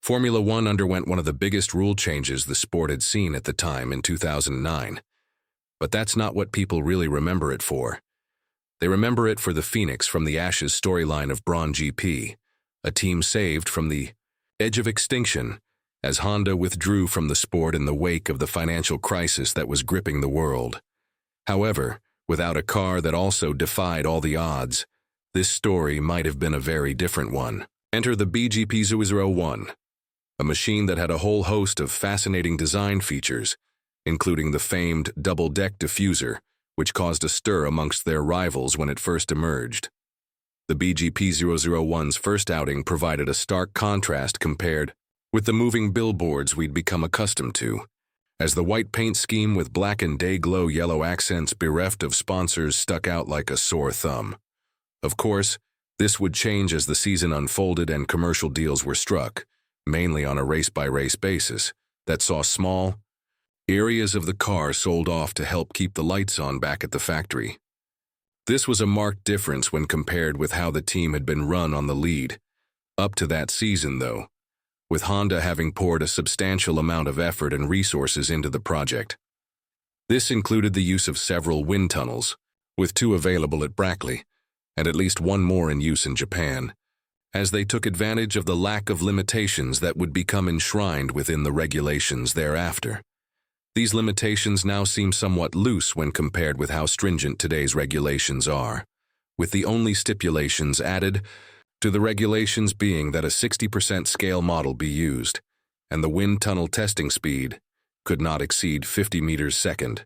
Formula One underwent one of the biggest rule changes the sport had seen at the time in 2009. But that's not what people really remember it for. They remember it for the Phoenix from the Ashes storyline of Brawn GP, a team saved from the edge of extinction as Honda withdrew from the sport in the wake of the financial crisis that was gripping the world. However, without a car that also defied all the odds, this story might have been a very different one. Enter the BGP001, a machine that had a whole host of fascinating design features, including the famed double-deck diffuser, which caused a stir amongst their rivals when it first emerged. The BGP001's first outing provided a stark contrast compared with the moving billboards we'd become accustomed to, as the white paint scheme with black and day-glow yellow accents bereft of sponsors stuck out like a sore thumb. Of course, this would change as the season unfolded and commercial deals were struck, mainly on a race-by-race basis, that saw small areas of the car sold off to help keep the lights on back at the factory. This was a marked difference when compared with how the team had been run on the lead. Up to that season, though, with Honda having poured a substantial amount of effort and resources into the project. This included the use of several wind tunnels, with 2 available at Brackley, and at least 1 more in use in Japan, as they took advantage of the lack of limitations that would become enshrined within the regulations thereafter. These limitations now seem somewhat loose when compared with how stringent today's regulations are, with the only stipulations added to the regulations being that a 60% scale model be used, and the wind tunnel testing speed could not exceed 50 meters second.